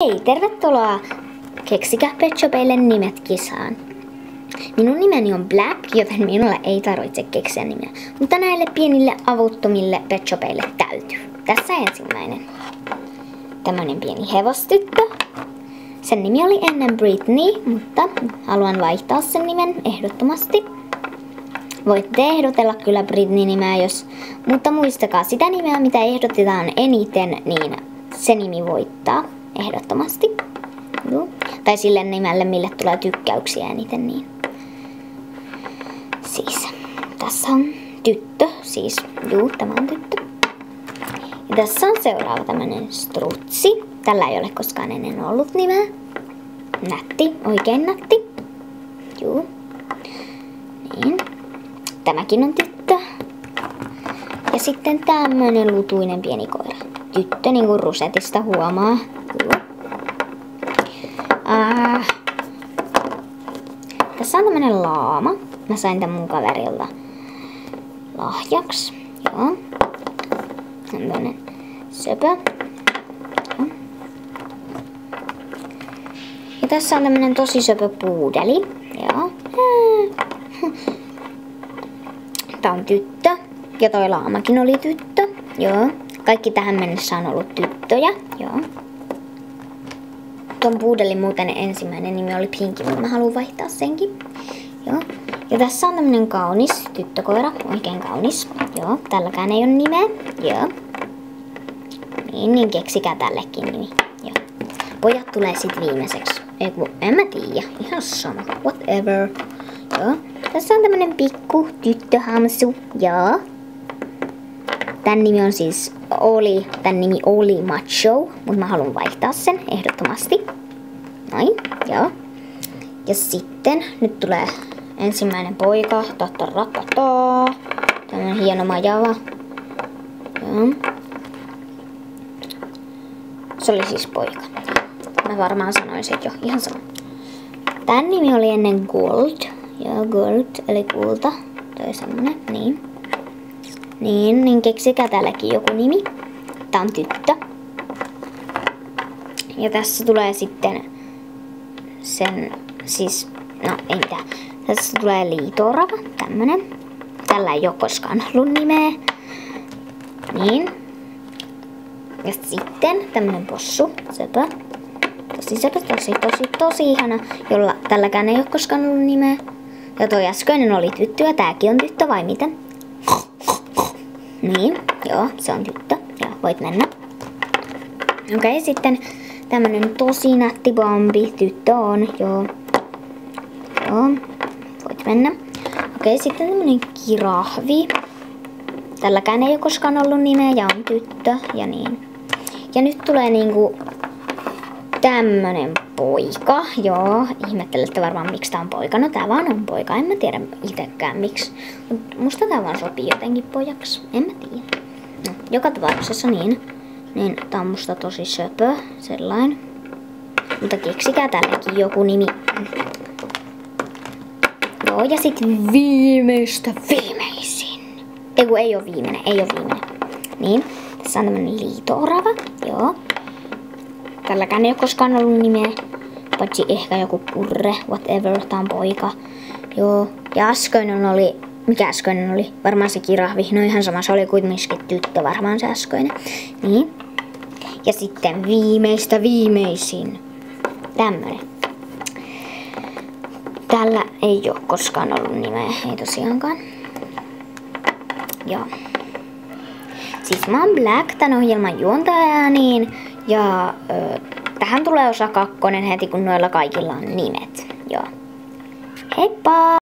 Hei, tervetuloa Keksikää Pet Shopille nimet kisaan. Minun nimeni on Black, joten minulla ei tarvitse keksiä nimeä. Mutta näille pienille avuttomille Pet Shopille täytyy. Tässä ensimmäinen. Tämmönen pieni hevostyttö. Sen nimi oli ennen Britney, mutta haluan vaihtaa sen nimen ehdottomasti. Voitte ehdotella kyllä Britney-nimeä, mutta muistakaa sitä nimeä, mitä ehdotetaan eniten, niin se nimi voittaa ehdottomasti. Joo. Tai sille nimelle, mille tulee tykkäyksiä eniten. Niin. Siis, tässä on tyttö, tämä on tyttö. Ja tässä on seuraava tämmönen strutsi. Tällä ei ole koskaan ennen ollut nimeä. Nätti, oikein nätti. Joo. Niin. Tämäkin on tyttö. Ja sitten tämmönen lutuinen pieni koira. Tyttö, niin kuin rusetista huomaa. Tässä on tämmönen laama. Mä sain tän mun kaverilta lahjaksi. Joo. Tämmönen söpö. Ja tässä on tämmönen tosi söpö puudeli. Joo. Tää on tyttö. Ja toi laamakin oli tyttö. Joo. Kaikki tähän mennessä on ollut tyttöjä. Joo. Ton puudelin muuten ensimmäinen nimi oli Pinky, mutta mä haluan vaihtaa senkin. Joo. Ja tässä on tämmönen kaunis tyttökoira. Oikein kaunis. Joo. Tälläkään ei ole nimeä. Joo. Niin keksikää tällekin nimi. Joo. Pojat tulee sit viimeiseksi. En mä tiedä. Ihan sama. Whatever. Joo. Tässä on tämmönen pikku tyttöhamsu. Joo. Tän nimi on siis tän nimi oli Macho, mutta mä haluan vaihtaa sen ehdottomasti. Noin, joo. Ja sitten nyt tulee ensimmäinen poika. Tämmönen hieno majava. Joo. Se oli siis poika. Mä varmaan sanoin sen jo ihan sama. Tän nimi oli ennen Gold. Joo, Gold, eli kulta. Toi semmonen, niin. Niin keksikää täälläkin joku nimi. Tää on tyttö. Ja tässä tulee sitten ei mitään. Tässä tulee liito-orava, tämmönen. Tällä ei oo koskaan ollut nimeä. Niin. Ja sitten tämmönen possu, söpö. Tosi ihana, jolla tälläkään ei oo koskaan ollut nimeä. Ja toi äskeinen oli tyttö ja tääkin on tyttö vai miten? Niin, joo, se on tyttö. Joo, voit mennä. Okei, sitten tämmönen tosi nätti Bambi. Tyttö on, joo. Joo, voit mennä. Okei, sitten tämmönen kirahvi. Tälläkään ei ole koskaan ollut nimeä ja on tyttö ja niin. Ja nyt tulee niinku tämmönen poika. Joo, ihmettelette varmaan miksi tää on poika. No tää vaan on poika, en mä tiedä itekään miksi. Mut musta tää vaan sopii jotenkin pojaksi, en mä tiedä. No, joka tapauksessa niin tää on musta tosi söpö, sellainen. Mutta keksikää tällekin joku nimi. Joo, ja sit viimeisin. Ei oo viimeinen. Niin, tässä on tämmönen liito-orava, joo. Tälläkään ei oo koskaan ollut nimeä, paitsi ehkä joku purre, whatever, tää on poika. Joo, ja mikä äskeinen oli? Varmaan se kirahvi, no ihan sama, se oli kuitenkin tyttö, varmaan se äskeinen. Niin. Ja sitten viimeisin. Tämmönen. Tällä ei oo koskaan ollut nimeä, ei tosiaankaan. Joo. Siis mä oon Black, tän ohjelman juontaja, niin. Ja tähän tulee osa 2 heti, kun noilla kaikilla on nimet. Joo. Heippa!